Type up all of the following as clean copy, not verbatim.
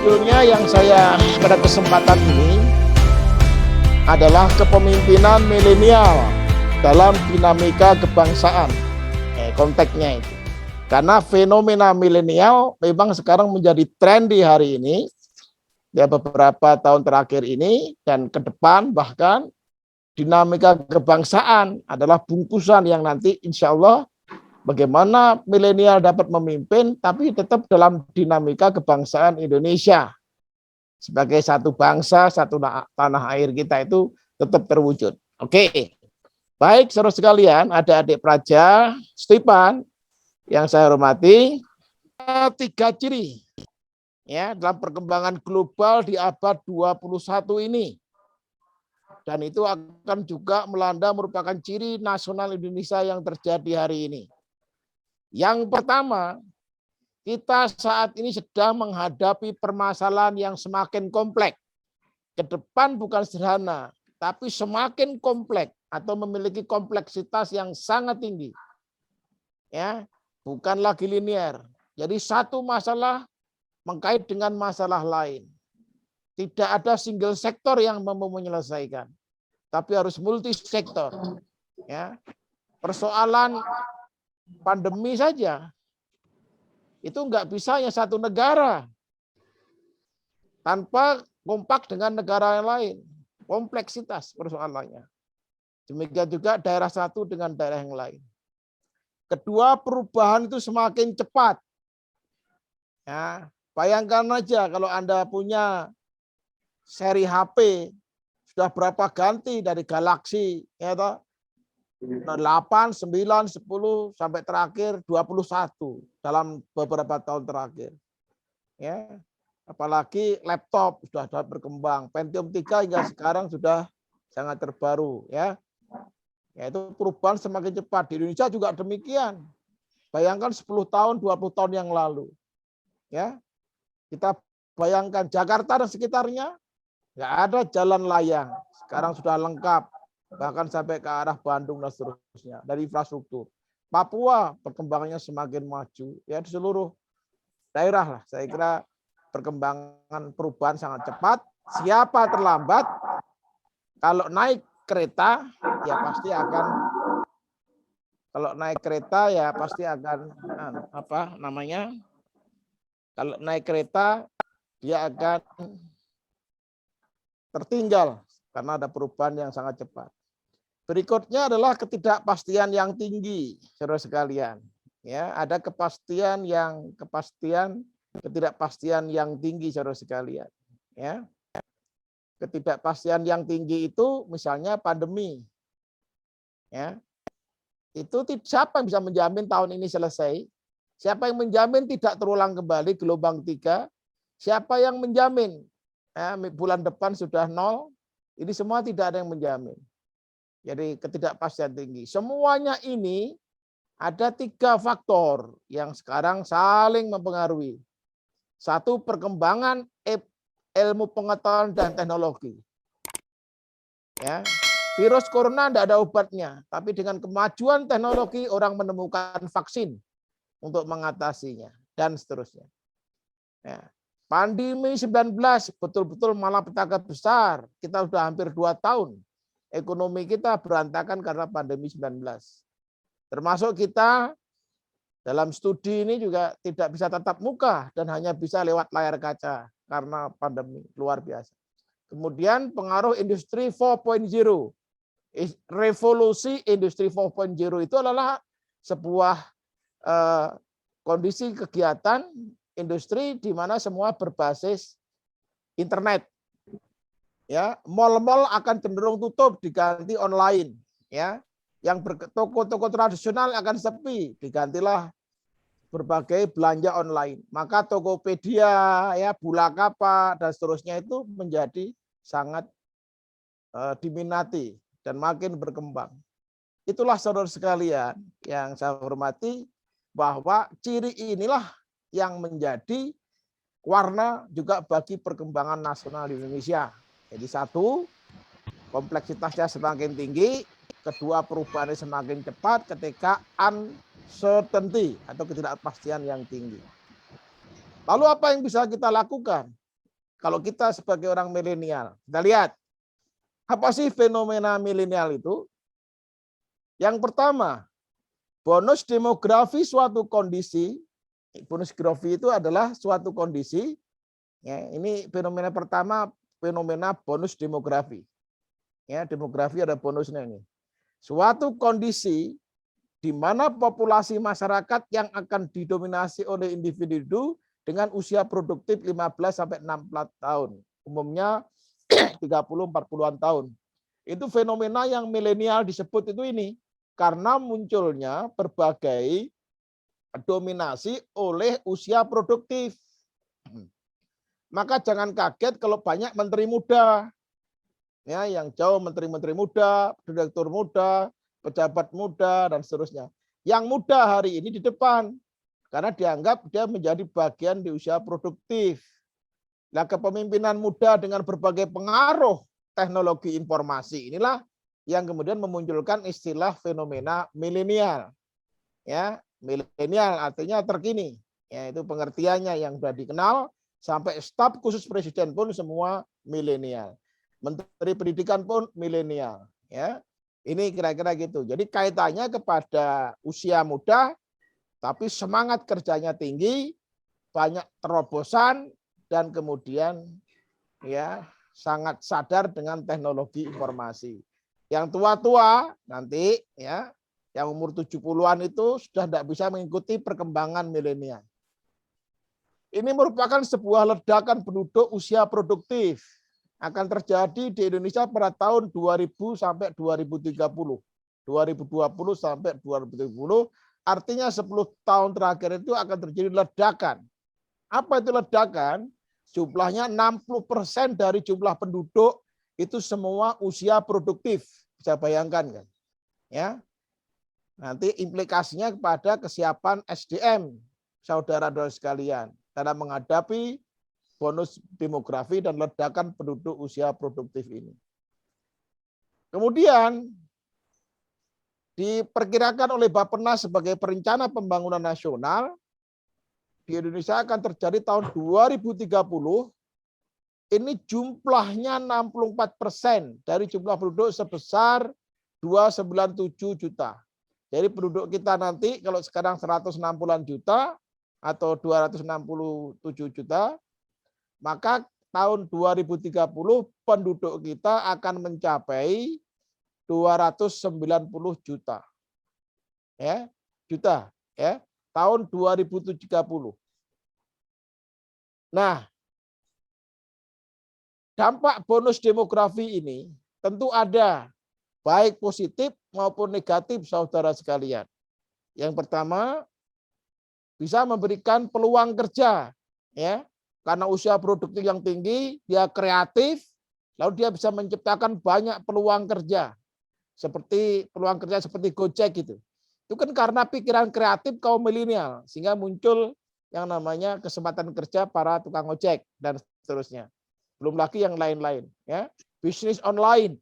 Judulnya yang saya pada kesempatan ini adalah kepemimpinan milenial dalam dinamika kebangsaan. Konteksnya itu. Karena fenomena milenial memang sekarang menjadi tren di hari ini, ya beberapa tahun terakhir ini, dan ke depan bahkan dinamika kebangsaan adalah bungkusan yang nanti insya Allah bagaimana milenial dapat memimpin, tapi tetap dalam dinamika kebangsaan Indonesia. Sebagai satu bangsa, satu tanah air kita itu tetap terwujud. Oke, baik saudara sekalian, ada adik praja, Stepan, yang saya hormati, 3 ciri ya dalam perkembangan global di abad 21 ini. Dan itu akan juga melanda merupakan ciri nasional Indonesia yang terjadi hari ini. Yang pertama, kita saat ini sedang menghadapi permasalahan yang semakin kompleks. Ke depan bukan sederhana, tapi semakin kompleks atau memiliki kompleksitas yang sangat tinggi. Ya, bukan lagi linear. Jadi satu masalah mengkait dengan masalah lain. Tidak ada single sektor yang mampu menyelesaikan, tapi harus multi sektor. Ya, persoalan pandemi saja itu nggak bisa ya satu negara tanpa kompak dengan negara yang lain. Kompleksitas persoalannya. Demikian juga daerah satu dengan daerah yang lain. Kedua, perubahan itu semakin cepat. Ya, bayangkan aja kalau Anda punya seri HP sudah berapa ganti dari Galaxy ya toh? 8, 9, 10 sampai terakhir 21 dalam beberapa tahun terakhir. Ya. Apalagi laptop sudah berkembang, Pentium 3 hingga sekarang sudah sangat terbaru ya. Yaitu perubahan semakin cepat. Di Indonesia juga demikian. Bayangkan 10 tahun, 20 tahun yang lalu. Ya. Kita bayangkan Jakarta dan sekitarnya nggak ada jalan layang. Sekarang sudah lengkap. Bahkan sampai ke arah Bandung dan seterusnya dari infrastruktur. Papua perkembangannya semakin maju ya di seluruh daerah lah. Saya kira perkembangan perubahan sangat cepat. Siapa terlambat kalau naik kereta ya pasti akan kalau naik kereta ya pasti akan apa namanya? Kalau naik kereta dia akan tertinggal karena ada perubahan yang sangat cepat. Berikutnya adalah ketidakpastian yang tinggi, saudara sekalian. Ya, ada ketidakpastian yang tinggi, saudara sekalian. Ya, ketidakpastian yang tinggi itu misalnya pandemi. Ya, itu siapa yang bisa menjamin tahun ini selesai? Siapa yang menjamin tidak terulang kembali gelombang 3? Siapa yang menjamin bulan depan sudah 0? Ini semua tidak ada yang menjamin. Jadi ketidakpastian tinggi. Semuanya ini ada 3 faktor yang sekarang saling mempengaruhi. Satu, perkembangan ilmu pengetahuan dan teknologi. Ya, virus corona tidak ada obatnya, tapi dengan kemajuan teknologi orang menemukan vaksin untuk mengatasinya dan seterusnya. Ya. Pandemi 19 betul-betul malapetaka besar. Kita sudah hampir 2 tahun. Ekonomi kita berantakan karena pandemi 19. Termasuk kita dalam studi ini juga tidak bisa tatap muka dan hanya bisa lewat layar kaca karena pandemi luar biasa. Kemudian pengaruh industri 4.0. Revolusi industri 4.0 itu adalah sebuah kondisi kegiatan industri di mana semua berbasis internet. Ya, mal-mal akan cenderung tutup diganti online, ya. Yang toko-toko tradisional akan sepi, digantilah berbagai belanja online. Maka Tokopedia, ya, Bulakkapa dan seterusnya itu menjadi sangat diminati dan makin berkembang. Itulah saudara sekalian yang saya hormati bahwa ciri inilah yang menjadi warna juga bagi perkembangan nasional di Indonesia. Jadi satu, kompleksitasnya semakin tinggi. Kedua, perubahannya semakin cepat ketika uncertainty atau ketidakpastian yang tinggi. Lalu apa yang bisa kita lakukan? kalau kita sebagai orang milenial, kita lihat apa sih fenomena milenial itu? Yang pertama, bonus demografi suatu kondisi. Bonus demografi itu adalah suatu kondisi. Ya, ini fenomena pertama, fenomena bonus demografi. Ya, demografi ada bonusnya ini. Suatu kondisi di mana populasi masyarakat yang akan didominasi oleh individu dengan usia produktif 15 sampai 64 tahun. Umumnya 30-40-an tahun. Itu fenomena yang milenial disebut itu ini. Karena munculnya berbagai dominasi oleh usia produktif. Maka jangan kaget kalau banyak menteri muda. Ya, yang jauh menteri-menteri muda, direktur muda, pejabat muda, dan seterusnya. Yang muda hari ini di depan, karena dianggap dia menjadi bagian di usia produktif. Nah, kepemimpinan muda dengan berbagai pengaruh teknologi informasi inilah yang kemudian memunculkan istilah fenomena milenial. Ya, milenial artinya terkini. Ya, itu pengertiannya yang sudah dikenal, sampai staf khusus presiden pun semua milenial. Menteri Pendidikan pun milenial, ya. Ini kira-kira gitu. Jadi kaitannya kepada usia muda, tapi semangat kerjanya tinggi, banyak terobosan, dan kemudian ya sangat sadar dengan teknologi informasi. Yang tua-tua nanti ya, yang umur 70-an itu sudah tidak bisa mengikuti perkembangan milenial. Ini merupakan sebuah ledakan penduduk usia produktif. Akan terjadi di Indonesia pada tahun 2000 sampai 2030. 2020 sampai 2030, artinya 10 tahun terakhir itu akan terjadi ledakan. Apa itu ledakan? Jumlahnya 60% dari jumlah penduduk itu semua usia produktif. Bisa bayangkan kan? Ya. Nanti implikasinya kepada kesiapan SDM, saudara-saudara sekalian, dalam menghadapi bonus demografi dan ledakan penduduk usia produktif ini. Kemudian diperkirakan oleh Bappenas sebagai perencana pembangunan nasional di Indonesia akan terjadi tahun 2030. Ini jumlahnya 64% dari jumlah penduduk sebesar 297 juta. Jadi penduduk kita nanti kalau sekarang 160-an juta atau 267 juta, maka tahun 2030 penduduk kita akan mencapai 290 juta. Ya, juta, ya. Tahun 2030. Nah, dampak bonus demografi ini tentu ada baik positif maupun negatif, saudara sekalian. Yang pertama, bisa memberikan peluang kerja, ya. Karena usia produktif yang tinggi, dia kreatif, lalu dia bisa menciptakan banyak peluang kerja. Seperti peluang kerja seperti Gojek gitu. Itu kan karena pikiran kreatif kaum milenial, sehingga muncul yang namanya kesempatan kerja para tukang ojek dan seterusnya. Belum lagi yang lain-lain, ya. Bisnis online,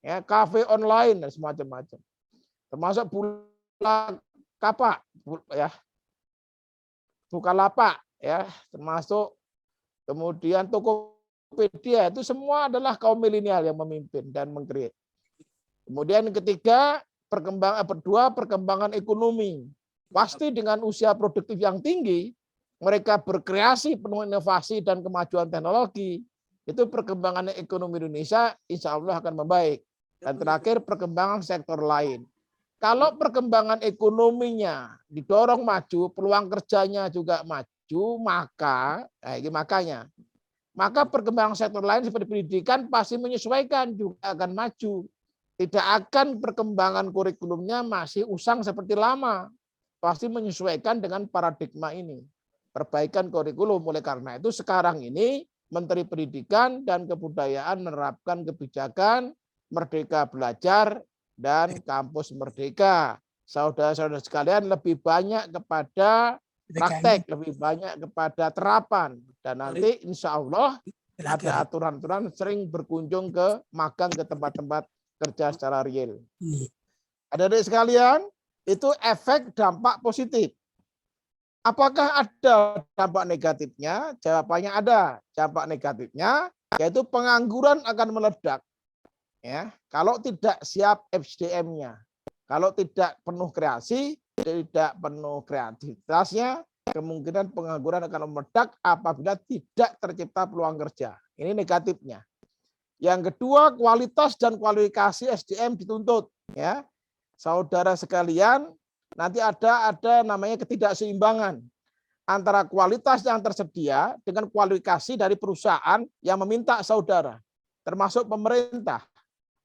ya, kafe online dan semacam-macam. Termasuk Bukalapak, ya. Bukalapak, ya, termasuk kemudian Tokopedia, itu semua adalah kaum milenial yang memimpin dan mengkreat. Kemudian ketiga, perkembangan ekonomi. Pasti dengan usia produktif yang tinggi, mereka berkreasi penuh inovasi dan kemajuan teknologi. Itu perkembangan ekonomi Indonesia insya Allah akan membaik. Dan terakhir, perkembangan sektor lain. Kalau perkembangan ekonominya didorong maju, peluang kerjanya juga maju, maka ini makanya, maka perkembangan sektor lain seperti pendidikan pasti menyesuaikan, juga akan maju. Tidak akan perkembangan kurikulumnya masih usang seperti lama, pasti menyesuaikan dengan paradigma ini, perbaikan kurikulum. Oleh karena itu sekarang ini Menteri Pendidikan dan Kebudayaan menerapkan kebijakan Merdeka Belajar dan Kampus Merdeka. Saudara-saudara sekalian, lebih banyak kepada praktek, lebih banyak kepada terapan. Dan nanti insya Allah ada aturan-aturan sering berkunjung ke magang ke tempat-tempat kerja secara real. Adik-adik sekalian, itu efek dampak positif. Apakah ada dampak negatifnya? Jawabannya ada. Dampak negatifnya yaitu pengangguran akan meledak. Ya, kalau tidak siap SDM-nya, kalau tidak penuh kreasi, tidak penuh kreativitasnya, kemungkinan pengangguran akan meledak apabila tidak tercipta peluang kerja. Ini negatifnya. Yang kedua, kualitas dan kualifikasi SDM dituntut. Ya, saudara sekalian, nanti ada namanya ketidakseimbangan antara kualitas yang tersedia dengan kualifikasi dari perusahaan yang meminta saudara, termasuk pemerintah.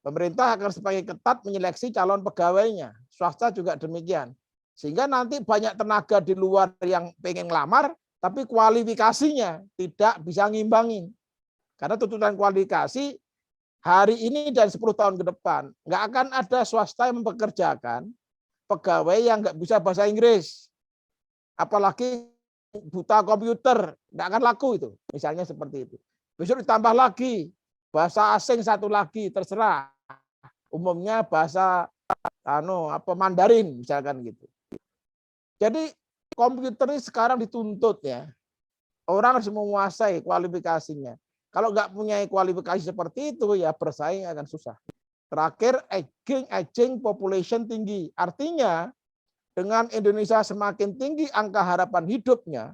Pemerintah akan semakin ketat menyeleksi calon pegawainya, swasta juga demikian. Sehingga nanti banyak tenaga di luar yang pengen ngelamar, tapi kualifikasinya tidak bisa ngimbangin. Karena tuntutan kualifikasi hari ini dan 10 tahun ke depan, nggak akan ada swasta yang mempekerjakan pegawai yang nggak bisa bahasa Inggris. Apalagi buta komputer, nggak akan laku itu. Misalnya seperti itu. Besok ditambah lagi, bahasa asing satu lagi, terserah. Umumnya bahasa Mandarin, misalkan gitu. Jadi komputer ini sekarang dituntut ya. Orang harus menguasai kualifikasinya. Kalau nggak punya kualifikasi seperti itu, ya bersaing akan susah. Terakhir, aging population tinggi. Artinya, dengan Indonesia semakin tinggi angka harapan hidupnya,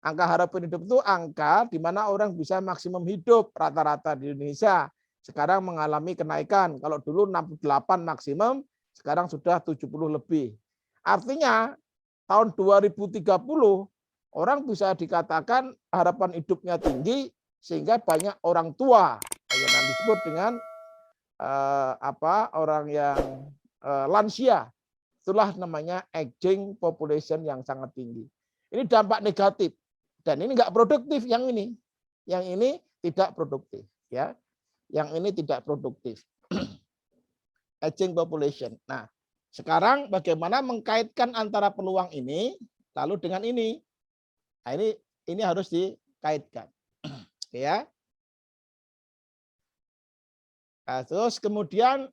angka harapan hidup itu angka di mana orang bisa maksimum hidup rata-rata di Indonesia. Sekarang mengalami kenaikan. Kalau dulu 68 maksimum, sekarang sudah 70 lebih. Artinya, tahun 2030, orang bisa dikatakan harapan hidupnya tinggi, sehingga banyak orang tua yang disebut dengan orang yang lansia. Itulah namanya aging population yang sangat tinggi. Ini dampak negatif dan ini enggak produktif yang ini. Yang ini tidak produktif ya. Yang ini tidak produktif. Aging population. Nah, sekarang bagaimana mengkaitkan antara peluang ini lalu dengan ini? Nah, ini harus dikaitkan. Ya. Nah, terus kemudian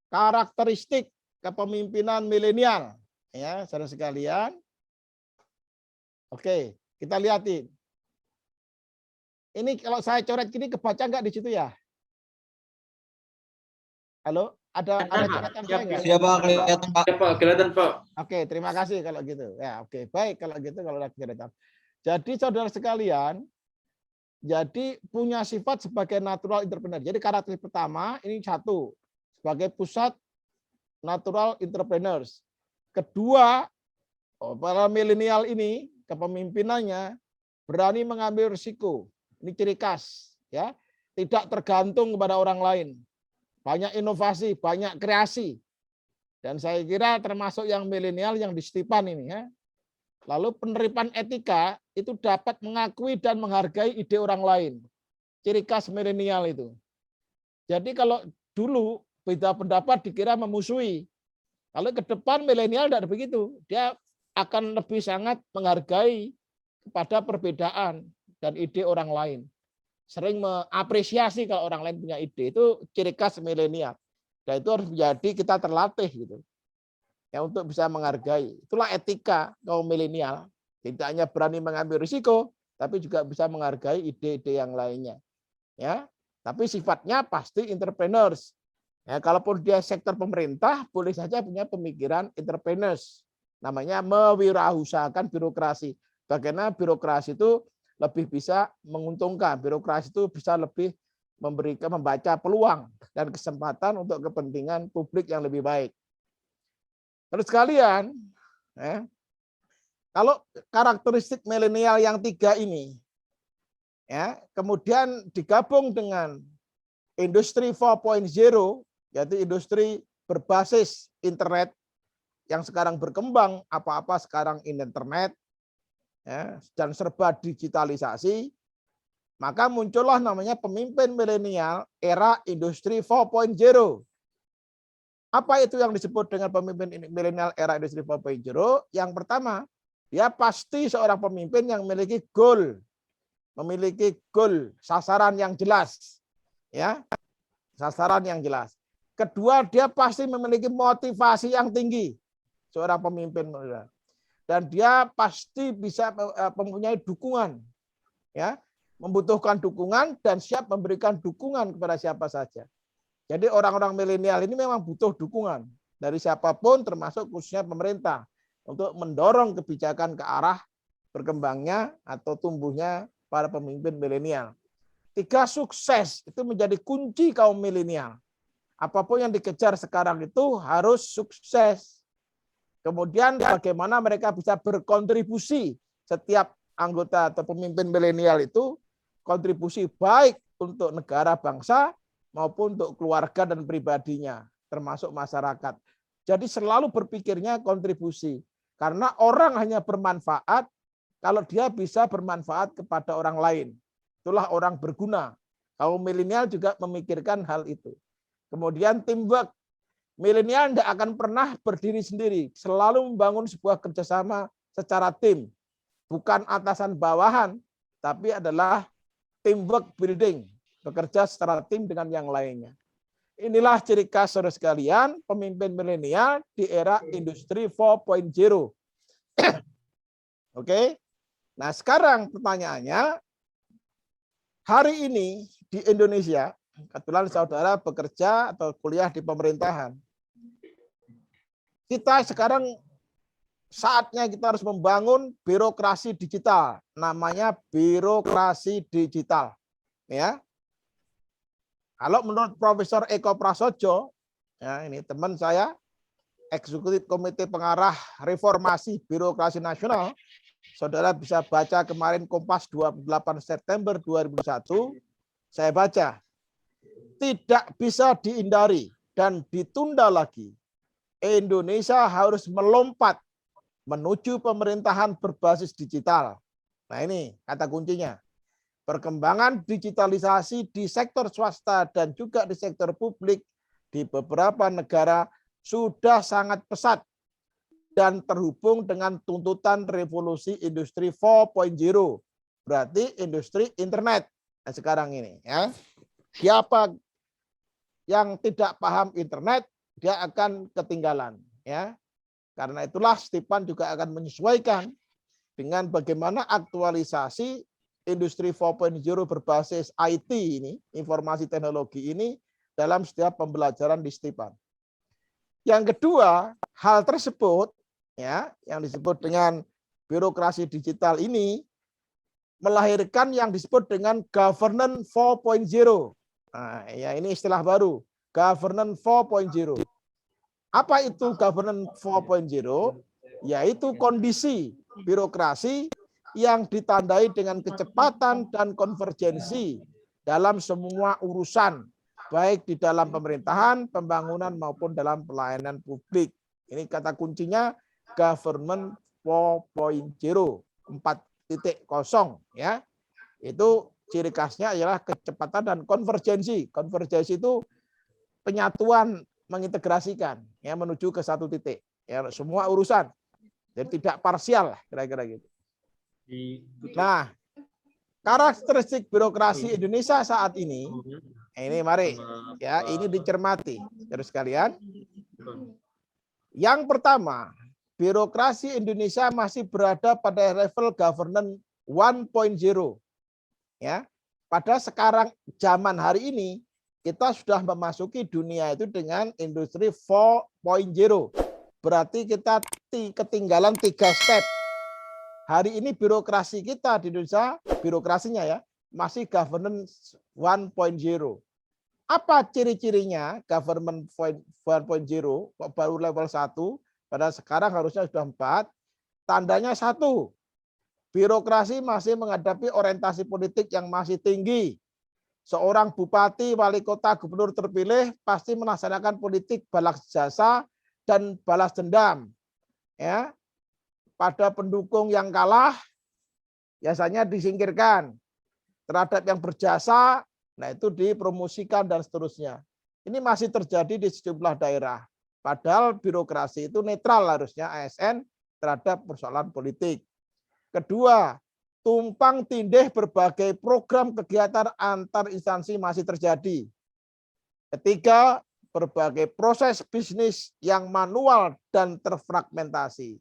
karakteristik kepemimpinan milenial, ya, saudara sekalian. Oke, kita lihatin. Ini kalau saya coret gini kebaca nggak di situ ya? Halo, ada catatan saya nggak? Siap Pak, kelihatan Pak. Ya Pak, kelihatan Pak. Oke, terima kasih kalau gitu. Ya, oke, baik kalau gitu kalau lagi kelihatan. Jadi saudara sekalian, jadi punya sifat sebagai natural entrepreneur. Jadi karakteristik pertama ini satu, sebagai pusat natural entrepreneurs. Kedua, para milenial ini kepemimpinannya berani mengambil risiko. Ini ciri khas, ya. Tidak tergantung kepada orang lain. Banyak inovasi, banyak kreasi. Dan saya kira termasuk yang milenial yang di Stipan ini, ya. Lalu penerimaan etika itu dapat mengakui dan menghargai ide orang lain. Ciri khas milenial itu. Jadi kalau dulu beda pendapat dikira memusuhi. Kalau ke depan milenial tidak begitu. Dia akan lebih sangat menghargai kepada perbedaan dan ide orang lain. Sering mengapresiasi kalau orang lain punya ide. Itu ciri khas milenial. Dan itu harus menjadi kita terlatih gitu. Ya, untuk bisa menghargai. Itulah etika kaum milenial. Tidak hanya berani mengambil risiko, tapi juga bisa menghargai ide-ide yang lainnya. Ya, tapi sifatnya pasti entrepreneurs. Ya, kalaupun dia sektor pemerintah, boleh saja punya pemikiran entrepreneurs. Namanya mewirausahakan birokrasi. Bagaimana birokrasi itu lebih bisa menguntungkan. Birokrasi itu bisa lebih membaca peluang dan kesempatan untuk kepentingan publik yang lebih baik. Terus sekalian, ya, kalau karakteristik milenial yang 3 ini, ya, kemudian digabung dengan industri 4.0, yaitu industri berbasis internet yang sekarang berkembang, apa-apa sekarang internet, ya, dan serba digitalisasi, maka muncullah namanya pemimpin milenial era industri 4.0. Apa itu yang disebut dengan pemimpin milenial era industri 4.0? Yang pertama, dia pasti seorang pemimpin yang memiliki goal, sasaran yang jelas, ya, sasaran yang jelas. Kedua, dia pasti memiliki motivasi yang tinggi, seorang pemimpin. dan dia pasti bisa mempunyai dukungan, ya, membutuhkan dukungan dan siap memberikan dukungan kepada siapa saja. Jadi orang-orang milenial ini memang butuh dukungan dari siapapun, termasuk khususnya pemerintah, untuk mendorong kebijakan ke arah berkembangnya atau tumbuhnya para pemimpin milenial. 3 sukses itu menjadi kunci kaum milenial. Apapun yang dikejar sekarang itu harus sukses. Kemudian bagaimana mereka bisa berkontribusi, setiap anggota atau pemimpin milenial itu kontribusi baik untuk negara bangsa maupun untuk keluarga dan pribadinya, termasuk masyarakat. Jadi selalu berpikirnya kontribusi. Karena orang hanya bermanfaat kalau dia bisa bermanfaat kepada orang lain. Itulah orang berguna. Kaum milenial juga memikirkan hal itu. Kemudian teamwork. Milenial tidak akan pernah berdiri sendiri, selalu membangun sebuah kerjasama secara tim, bukan atasan bawahan, tapi adalah teamwork building, bekerja secara tim dengan yang lainnya. Inilah ciri khas saudara sekalian, pemimpin milenial di era industri 4.0. Oke, nah sekarang pertanyaannya, hari ini di Indonesia, kebetulan saudara bekerja atau kuliah di pemerintahan, kita sekarang saatnya kita harus membangun birokrasi digital, namanya birokrasi digital, ya. Kalau menurut Profesor Eko Prasojo, ya ini teman saya, Eksekutif Komite Pengarah Reformasi Birokrasi Nasional, saudara bisa baca kemarin Kompas 28 September 2001, saya baca, tidak bisa dihindari dan ditunda lagi. Indonesia harus melompat menuju pemerintahan berbasis digital. Nah ini kata kuncinya. Perkembangan digitalisasi di sektor swasta dan juga di sektor publik di beberapa negara sudah sangat pesat dan terhubung dengan tuntutan revolusi industri 4.0. Berarti industri internet. Nah, sekarang ini, ya. Siapa yang tidak paham internet, dia akan ketinggalan, ya. Karena itulah Stepan juga akan menyesuaikan dengan bagaimana aktualisasi industri 4.0 berbasis IT ini, informasi teknologi ini dalam setiap pembelajaran di Stepan. Yang kedua, hal tersebut, ya, yang disebut dengan birokrasi digital ini melahirkan yang disebut dengan governance 4.0. Nah, ya ini istilah baru, governance 4.0. Apa itu governance 4.0? Yaitu kondisi birokrasi yang ditandai dengan kecepatan dan konvergensi dalam semua urusan, baik di dalam pemerintahan, pembangunan maupun dalam pelayanan publik. Ini kata kuncinya government 4.0, 4.0, ya. Itu ciri khasnya adalah kecepatan dan konvergensi. Konvergensi itu penyatuan, mengintegrasikan, ya, menuju ke satu titik, ya, semua urusan. Jadi tidak parsial, kira-kira gitu. Nah, karakteristik birokrasi Indonesia saat ini mari, ya, ini dicermati, terus kalian. Yang pertama, birokrasi Indonesia masih berada pada level governance 1.0. Ya, pada sekarang zaman hari ini kita sudah memasuki dunia itu dengan industri 4.0. Berarti kita ketinggalan 3 step. Hari ini birokrasi kita di Indonesia, birokrasinya ya, masih governance 1.0. Apa ciri-cirinya government 1.0? Baru level 1, pada sekarang harusnya sudah 4. Tandanya 1, birokrasi masih menghadapi orientasi politik yang masih tinggi. Seorang bupati, wali kota, gubernur terpilih pasti melaksanakan politik balas jasa dan balas dendam. Ya, pada pendukung yang kalah biasanya disingkirkan. Terhadap yang berjasa, nah itu dipromosikan dan seterusnya. Ini masih terjadi di sejumlah daerah. Padahal birokrasi itu netral harusnya ASN terhadap persoalan politik. Kedua, tumpang tindih berbagai program kegiatan antar instansi masih terjadi. Ketiga, berbagai proses bisnis yang manual dan terfragmentasi.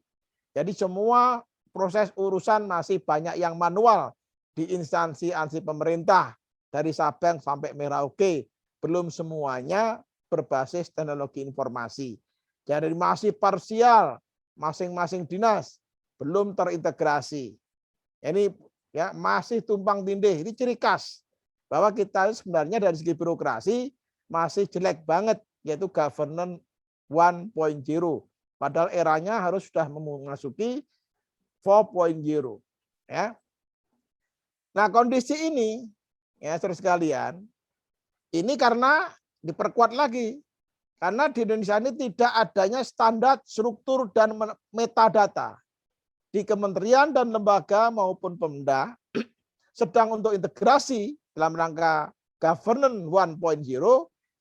Jadi semua proses urusan masih banyak yang manual di instansi pemerintah dari Sabang sampai Merauke. Belum semuanya berbasis teknologi informasi. Jadi masih parsial, masing-masing dinas belum terintegrasi. Ini ya masih tumpang tindih. Ini ciri khas bahwa kita sebenarnya dari segi birokrasi masih jelek banget, yaitu governance 1.0. Padahal eranya harus sudah memasuki 4.0. Ya. Nah, kondisi ini ya saudara sekalian, ini karena diperkuat lagi. Karena di Indonesia ini tidak adanya standar struktur dan metadata. Di kementerian dan lembaga maupun Pemda sedang untuk integrasi dalam rangka governance 1.0,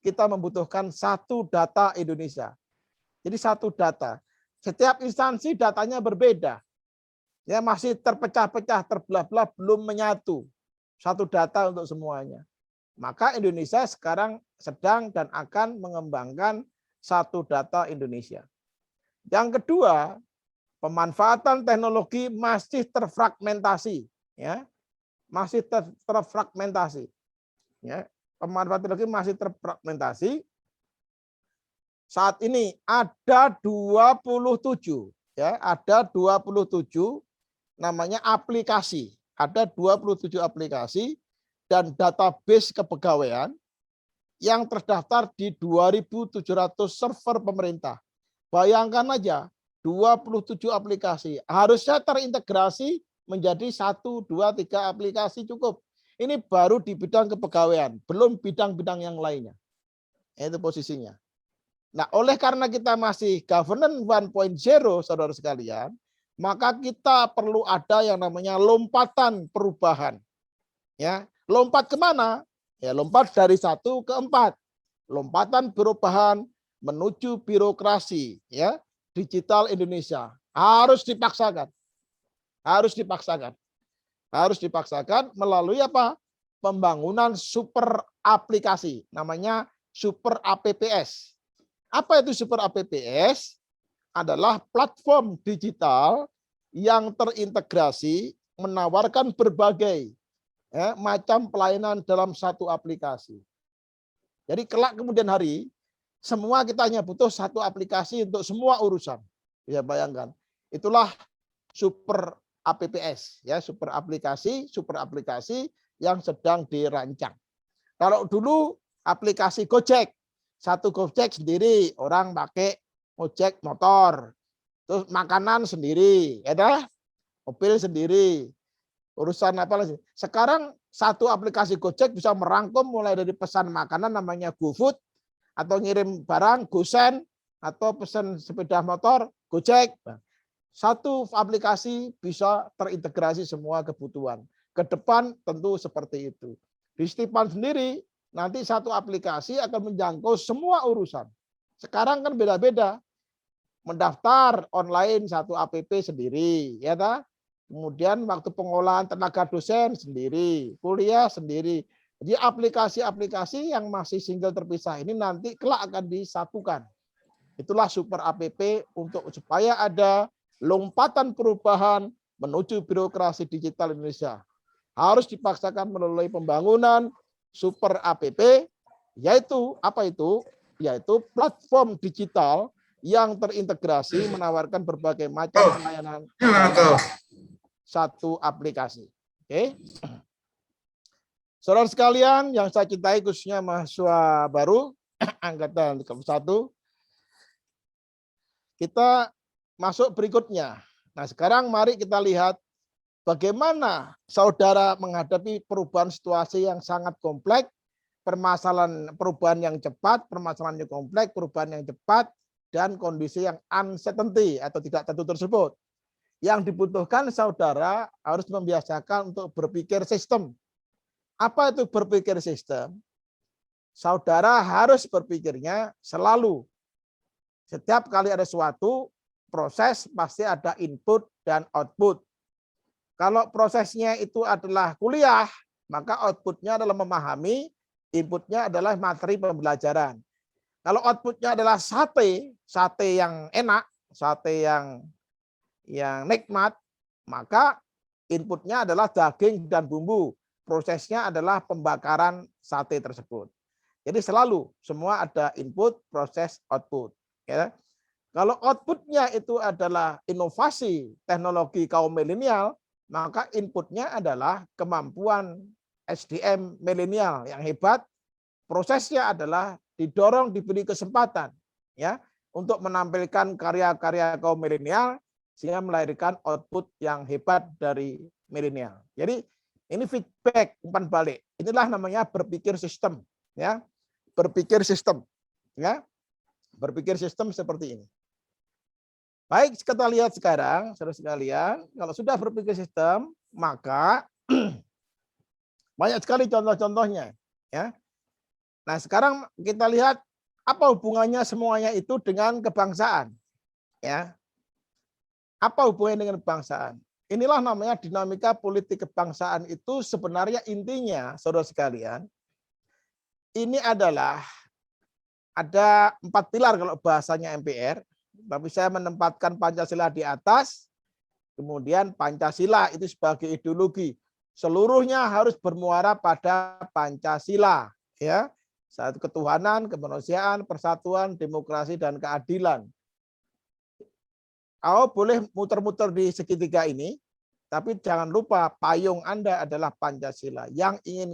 kita membutuhkan satu data Indonesia. Jadi satu data. Setiap instansi datanya berbeda. Ya masih terpecah-pecah, terbelah-belah, belum menyatu. Satu data untuk semuanya. Maka Indonesia sekarang sedang dan akan mengembangkan satu data Indonesia. Yang kedua, pemanfaatan teknologi masih terfragmentasi, ya. Masih terfragmentasi. Ya, pemanfaatan teknologi masih terfragmentasi. Saat ini ada 27, ya, ada 27 namanya aplikasi. Ada 27 aplikasi dan database kepegawaian yang terdaftar di 2.700 server pemerintah. Bayangkan aja, 27 aplikasi. Harusnya terintegrasi menjadi 1, 2, 3 aplikasi cukup. Ini baru di bidang kepegawaian, belum bidang-bidang yang lainnya. Itu posisinya. Nah, oleh karena kita masih governance 1.0, saudara sekalian, maka kita perlu ada yang namanya lompatan perubahan. Ya, lompat kemana? Ya, lompat dari 1 ke 4. Lompatan perubahan menuju birokrasi, ya, digital Indonesia. Harus dipaksakan. Harus dipaksakan. Harus dipaksakan melalui apa? Pembangunan super aplikasi. Namanya super APPS. Apa itu super APPS? Adalah platform digital yang terintegrasi menawarkan berbagai macam pelayanan dalam satu aplikasi. Jadi kelak kemudian hari, semua kita hanya butuh satu aplikasi untuk semua urusan. Ya bayangkan, itulah super APPS, ya super aplikasi yang sedang dirancang. Kalau dulu aplikasi Gojek, satu Gojek sendiri, orang pakai ojek motor, terus makanan sendiri, ya mobil sendiri. Urusan apa lagi? Sekarang satu aplikasi Gojek bisa merangkum mulai dari pesan makanan namanya GoFood, atau ngirim barang GoSend, atau pesan sepeda motor Gojek. Satu aplikasi bisa terintegrasi semua kebutuhan. Ke depan tentu seperti itu. Di Stipan sendiri nanti satu aplikasi akan menjangkau semua urusan. Sekarang kan beda-beda. Mendaftar online satu APP sendiri, ya ta? Kemudian waktu pengolahan tenaga dosen sendiri, kuliah sendiri. Jadi aplikasi-aplikasi yang masih single terpisah ini nanti kelak akan disatukan. Itulah super APP untuk supaya ada lompatan perubahan menuju birokrasi digital Indonesia. Harus dipaksakan melalui pembangunan super APP, yaitu apa itu? Yaitu platform digital yang terintegrasi menawarkan berbagai macam pelayanan satu aplikasi. Oke. Saudara sekalian yang saya cintai, khususnya mahasiswa baru angkatan 1, kita masuk berikutnya. Nah, sekarang mari kita lihat bagaimana saudara menghadapi perubahan situasi yang sangat kompleks, permasalahan perubahan yang cepat, permasalahan yang kompleks, perubahan yang cepat, dan kondisi yang uncertainty atau tidak tentu tersebut. Yang dibutuhkan saudara harus membiasakan untuk berpikir sistem. Apa itu berpikir sistem? Saudara harus berpikirnya selalu. Setiap kali ada suatu proses pasti ada input dan output. Kalau prosesnya itu adalah kuliah, maka outputnya adalah memahami, inputnya adalah materi pembelajaran. Kalau outputnya adalah sate yang enak, sate yang yang nikmat, maka inputnya adalah daging dan bumbu. Prosesnya adalah pembakaran sate tersebut. Jadi selalu semua ada input, proses, output. Ya. Kalau outputnya itu adalah inovasi teknologi kaum milenial, maka inputnya adalah kemampuan SDM milenial yang hebat. Prosesnya adalah didorong, diberi kesempatan ya untuk menampilkan karya-karya kaum milenial sehingga melahirkan output yang hebat dari milenial. Jadi ini feedback, umpan balik. Inilah namanya berpikir sistem ya. Berpikir sistem ya. Berpikir sistem seperti ini. Baik, kita lihat sekarang, saudara sekalian, kalau sudah berpikir sistem, maka banyak sekali contoh-contohnya. Ya. Nah, sekarang kita lihat apa hubungannya semuanya itu dengan kebangsaan. Ya. Apa hubungannya dengan kebangsaan? Inilah namanya dinamika politik kebangsaan itu sebenarnya intinya, saudara sekalian, ini adalah ada 4 pilar kalau bahasanya MPR. Tapi saya menempatkan Pancasila di atas, kemudian Pancasila itu sebagai ideologi. Seluruhnya harus bermuara pada Pancasila. Ya, satu ketuhanan, kemanusiaan, persatuan, demokrasi, dan keadilan. Kau boleh muter-muter di segitiga ini, tapi jangan lupa payung Anda adalah Pancasila. Yang ingin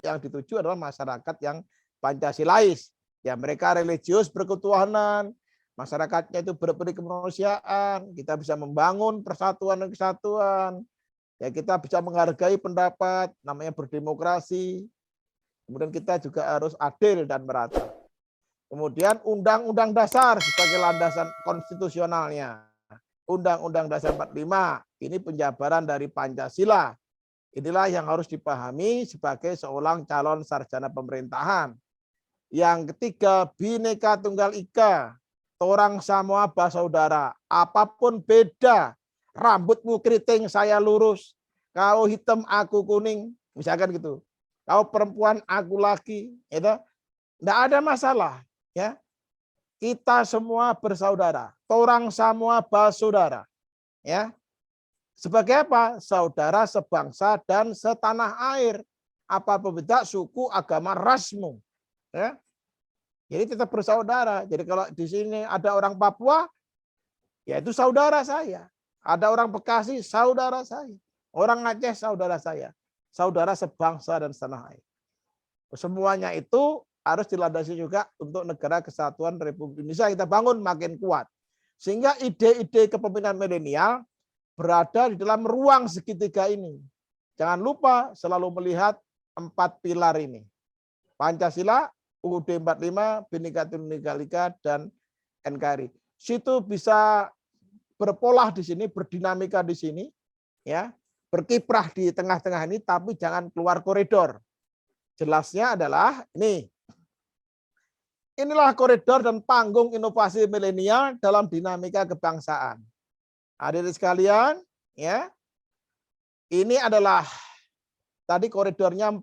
yang dituju adalah masyarakat yang Pancasilais. Ya, mereka religius berketuhanan, masyarakatnya itu berberi kemanusiaan, kita bisa membangun persatuan dan kesatuan, ya kita bisa menghargai pendapat, namanya berdemokrasi. Kemudian kita juga harus adil dan merata. Kemudian Undang-Undang Dasar sebagai landasan konstitusionalnya. Undang-Undang Dasar 45 ini penjabaran dari Pancasila. Inilah yang harus dipahami sebagai seorang calon sarjana pemerintahan. Yang ketiga, Bhinneka Tunggal Ika. Orang semua bersaudara, apapun beda, rambutmu keriting saya lurus, kau hitam aku kuning, misalkan gitu. Kau perempuan aku laki, itu enggak ada masalah, ya. Kita semua bersaudara, orang semua bersaudara, ya. Sebagai apa? Saudara sebangsa dan setanah air. Apa beda suku, agama, rasmu, ya. Jadi tetap bersaudara. Jadi kalau di sini ada orang Papua, ya itu saudara saya. Ada orang Bekasi, saudara saya. Orang Aceh, saudara saya. Saudara sebangsa dan setanah air. Semuanya itu harus dilandasi juga untuk negara kesatuan Republik Indonesia kita bangun makin kuat. Sehingga ide-ide kepemimpinan milenial berada di dalam ruang segitiga ini. Jangan lupa selalu melihat 4 pilar ini. Pancasila, UUD 45, Bhinneka Tunggal Ika, dan NKRI. Situ bisa berpolah di sini, berdinamika di sini, ya, berkiprah di tengah-tengah ini, tapi jangan keluar koridor. Jelasnya adalah ini. Inilah koridor dan panggung inovasi milenial dalam dinamika kebangsaan. Hadirin sekalian, ya, ini adalah tadi koridornya 4,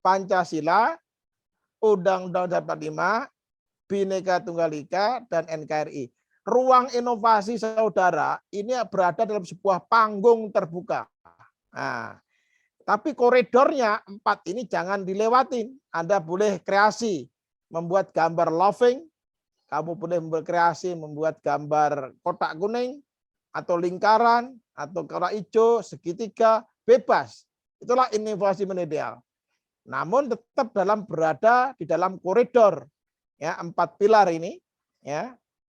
Pancasila, Undang-Undang 45, Bhinneka Tunggal Ika, dan NKRI. Ruang inovasi saudara ini berada dalam sebuah panggung terbuka. Nah, tapi koridornya 4 ini jangan dilewatin. Anda boleh kreasi, membuat gambar loving, kamu boleh berkreasi membuat gambar kotak kuning, atau lingkaran, atau kotak hijau, segitiga, bebas. Itulah inovasi milenial. Namun tetap berada di dalam koridor, ya, 4 pilar ini, ya,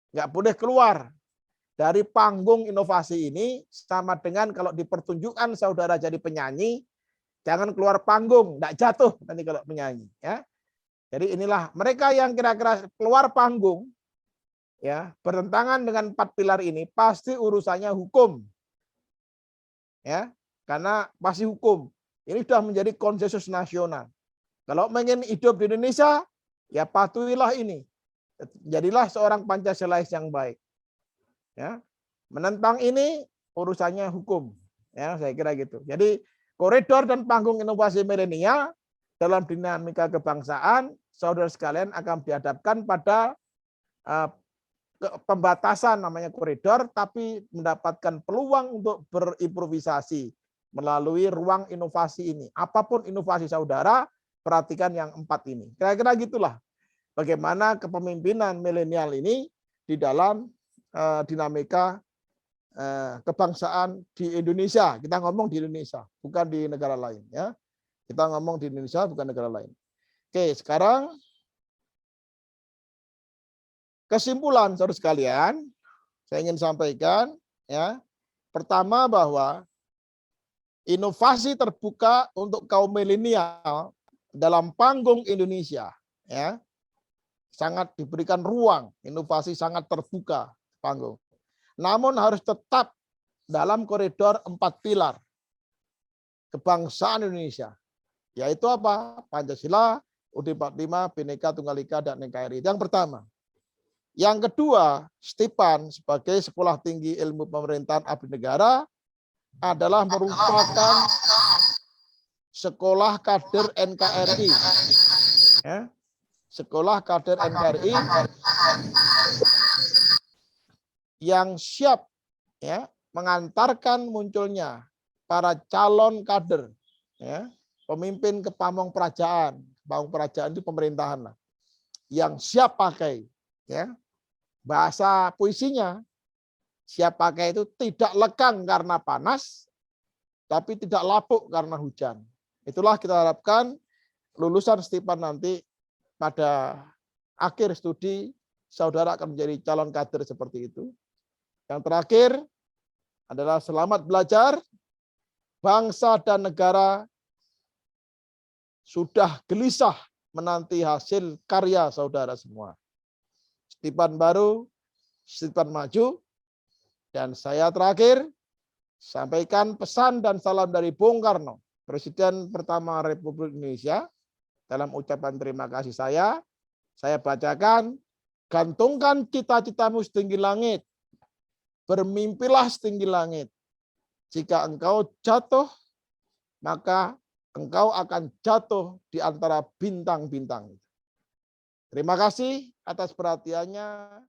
nggak boleh keluar dari panggung inovasi ini. Sama dengan kalau dipertunjukkan saudara jadi penyanyi, jangan keluar panggung, nggak jatuh nanti kalau penyanyi, ya. Jadi inilah mereka yang kira-kira keluar panggung, ya, bertentangan dengan 4 pilar ini, pasti urusannya hukum, ya, karena pasti hukum. Ini sudah menjadi konsensus nasional. Kalau ingin hidup di Indonesia, ya patuhilah ini. Jadilah seorang Pancasilais yang baik. Ya, menentang ini urusannya hukum. Ya, saya kira gitu. Jadi koridor dan panggung inovasi milenial dalam dinamika kebangsaan, saudara sekalian akan dihadapkan pada pembatasan namanya koridor, tapi mendapatkan peluang untuk berimprovisasi melalui ruang inovasi ini. Apapun inovasi saudara, perhatikan yang 4 ini. Kira-kira gitulah bagaimana kepemimpinan milenial ini di dalam dinamika kebangsaan di Indonesia. Kita ngomong di Indonesia, bukan di negara lain, ya. Kita ngomong di Indonesia, bukan negara lain. Oke, sekarang kesimpulan saudara sekalian, saya ingin sampaikan, ya. Pertama, bahwa inovasi terbuka untuk kaum milenial dalam panggung Indonesia, ya, sangat diberikan ruang, inovasi sangat terbuka panggung. Namun harus tetap dalam koridor 4 pilar kebangsaan Indonesia, yaitu apa? Pancasila, UUD 45, Bhinneka Tunggal Ika, dan NKRI. Yang pertama. Yang kedua, STIPAN sebagai Sekolah Tinggi Ilmu Pemerintahan Abdi Negara adalah merupakan sekolah kader NKRI. Ya. Sekolah kader NKRI yang siap, ya, mengantarkan munculnya para calon kader, ya, pemimpin kepamong kerajaan. Kepamong kerajaan itu pemerintahan lah, yang siap pakai, ya. Bahasa puisinya, siap pakai itu tidak lekang karena panas, tapi tidak lapuk karena hujan. Itulah kita harapkan lulusan STIPAN nanti pada akhir studi, saudara akan menjadi calon kader seperti itu. Yang terakhir adalah selamat belajar. Bangsa dan negara sudah gelisah menanti hasil karya saudara semua. STIPAN baru, STIPAN maju. Dan saya terakhir sampaikan pesan dan salam dari Bung Karno, Presiden pertama Republik Indonesia. Dalam ucapan terima kasih saya bacakan, gantungkan cita-citamu setinggi langit, bermimpilah setinggi langit. Jika engkau jatuh, maka engkau akan jatuh di antara bintang-bintang. Terima kasih atas perhatiannya.